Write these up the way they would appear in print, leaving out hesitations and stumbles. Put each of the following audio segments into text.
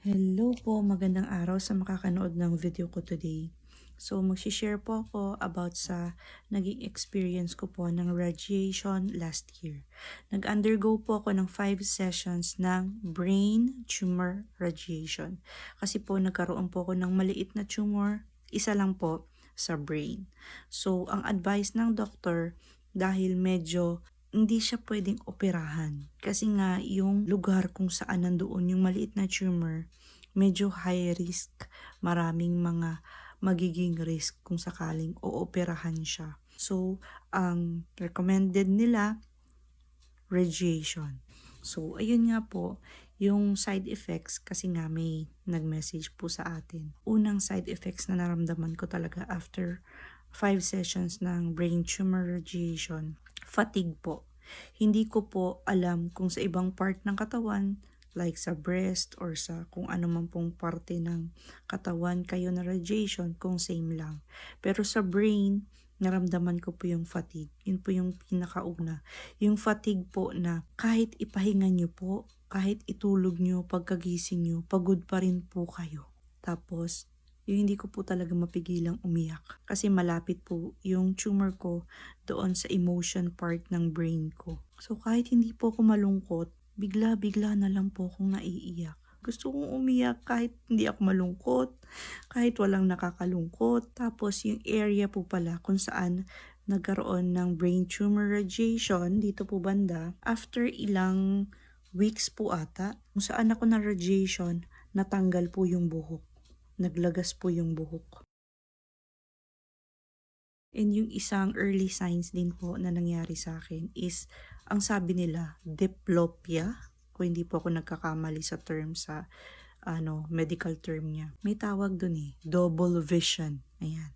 Hello po, magandang araw sa makakanood ng video ko today. So, mag-share po ako about sa naging experience ko po ng radiation last year. Nag-undergo po ako ng 5 sessions ng brain tumor radiation. Kasi po nagkaroon po ako ng maliit na tumor, isa lang po sa brain. So, ang advice ng doktor, dahil medyo hindi siya pwedeng operahan. Kasi nga, yung lugar kung saan nandoon yung maliit na tumor, medyo high risk. Maraming mga magiging risk kung sakaling ooperahan siya. So, ang recommended nila, radiation. So, ayun nga po, yung side effects, kasi nga may nag-message po sa atin. Unang side effects na naramdaman ko talaga after 5 sessions ng brain tumor radiation, fatigue po. Hindi ko po alam kung sa ibang part ng katawan, like sa breast or sa kung ano man pong parte ng katawan kayo na radiation, kung same lang. Pero sa brain, naramdaman ko po yung fatigue. Yun po yung pinakauna. Yung fatigue po na kahit ipahinga nyo po, kahit itulog nyo, pagkagising nyo, pagod pa rin po kayo. Tapos, yung hindi ko po talaga mapigilang umiyak. Kasi malapit po yung tumor ko doon sa emotion part ng brain ko. So kahit hindi po ako malungkot, bigla-bigla na lang po akong naiiyak. Gusto kong umiyak kahit hindi ako malungkot, kahit walang nakakalungkot. Tapos yung area po pala kung saan nagkaroon ng brain tumor radiation dito po banda, after ilang weeks po ata, kung saan ako na radiation, natanggal po yung buhok. Naglagas po yung buhok. And yung isang early signs din po na nangyari sa akin is, ang sabi nila, diplopia. Kung hindi po ako nagkakamali sa term sa medical term niya. May tawag dun double vision. Ayan.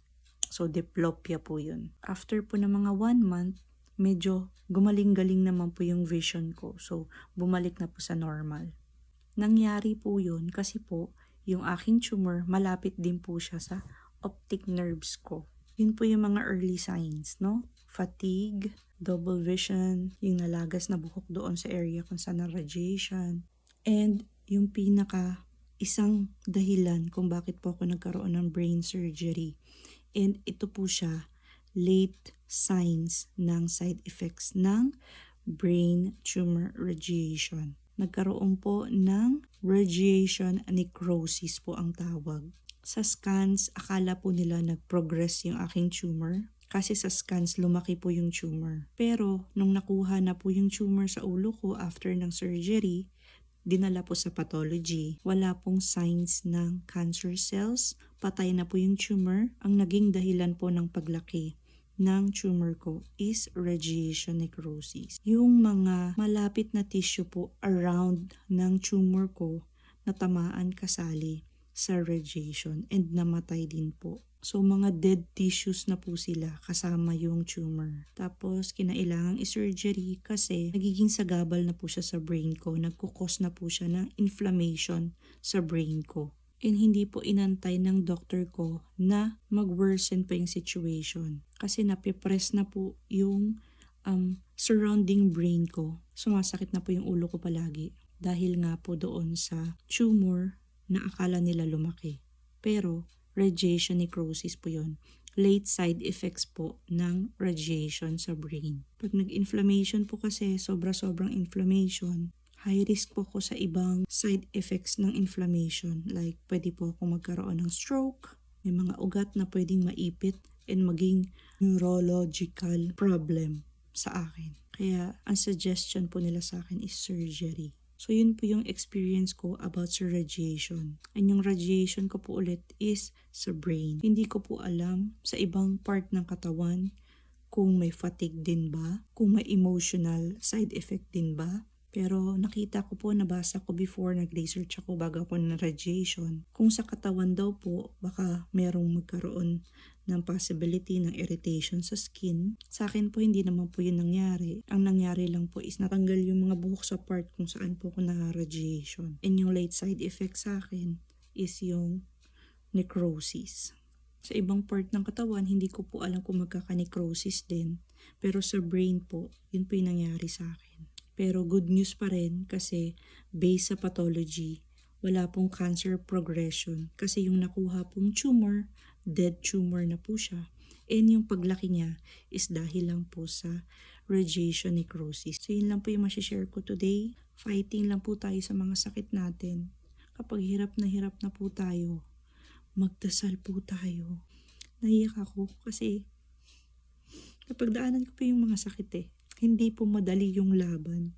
So, diplopia po yun. After po ng mga 1 month, medyo gumaling-galing naman po yung vision ko. So, bumalik na po sa normal. Nangyari po yun kasi po, yung aking tumor, malapit din po siya sa optic nerves ko. Yun po yung mga early signs, no? Fatigue, double vision, yung nalagas na buhok doon sa area kung saan na radiation. And yung pinaka isang dahilan kung bakit po ako nagkaroon ng brain surgery. And ito po siya, late signs ng side effects ng brain tumor radiation. Nagkaroon po ng radiation necrosis po ang tawag. Sa scans, akala po nila nag-progress yung aking tumor. Kasi sa scans, lumaki po yung tumor. Pero, nung nakuha na po yung tumor sa ulo ko after ng surgery, dinala po sa pathology. Wala pong signs ng cancer cells. Patay na po yung tumor. Ang naging dahilan po ng paglaki ng tumor ko is radiation necrosis. Yung mga malapit na tissue po around ng tumor ko natamaan kasali sa radiation and namatay din po. So, mga dead tissues na po sila kasama yung tumor. Tapos, kinailangang i-surgery kasi nagiging sagabal na po siya sa brain ko. Nagkukos na po siya ng inflammation sa brain ko. And hindi po inantay ng doctor ko na mag-worsen pa yung situation. Kasi napipress na po yung surrounding brain ko. Sumasakit na po yung ulo ko palagi. Dahil nga po doon sa tumor na akala nila lumaki. Pero radiation necrosis po yun. Late side effects po ng radiation sa brain. Pag nag-inflammation po kasi, sobra-sobrang inflammation, high risk po ko sa ibang side effects ng inflammation. Like, pwede po ako magkaroon ng stroke, may mga ugat na pwedeng maipit, and maging neurological problem sa akin. Kaya, ang suggestion po nila sa akin is surgery. So, yun po yung experience ko about sa radiation. And yung radiation ko po ulit is sa brain. Hindi ko po alam sa ibang part ng katawan kung may fatigue din ba, kung may emotional side effect din ba. Pero nakita ko po, nabasa ko before, nag-research ako bago ako ng radiation. Kung sa katawan daw po, baka merong magkaroon ng possibility ng irritation sa skin. Sa akin po, hindi naman po yun nangyari. Ang nangyari lang po is natanggal yung mga buhok sa part kung saan po ako na-radiation. And yung late side effect sa akin is yung necrosis. Sa ibang part ng katawan, hindi ko po alam kung magkaka-necrosis din. Pero sa brain po, yun po yung nangyari sa akin. Pero good news pa rin kasi based sa pathology, wala pong cancer progression kasi yung nakuha pong tumor, dead tumor na po siya. And yung paglaki niya is dahil lang po sa radiation necrosis. So yun lang po yung masishare ko today. Fighting lang po tayo sa mga sakit natin. Kapag hirap na po tayo, magdasal po tayo. Naiyak ako kasi kapag daanan ko po yung mga sakit hindi po madali yung laban.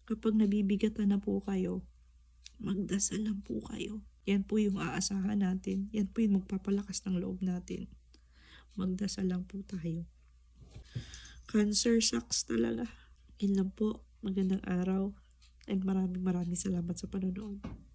Kapag nabibigatan na po kayo, magdasal lang po kayo. Yan po yung aasahan natin. Yan po yung magpapalakas ng loob natin. Magdasal lang po tayo. Cancer sucks talaga. Yun lang po. Magandang araw. And maraming salamat sa panonood.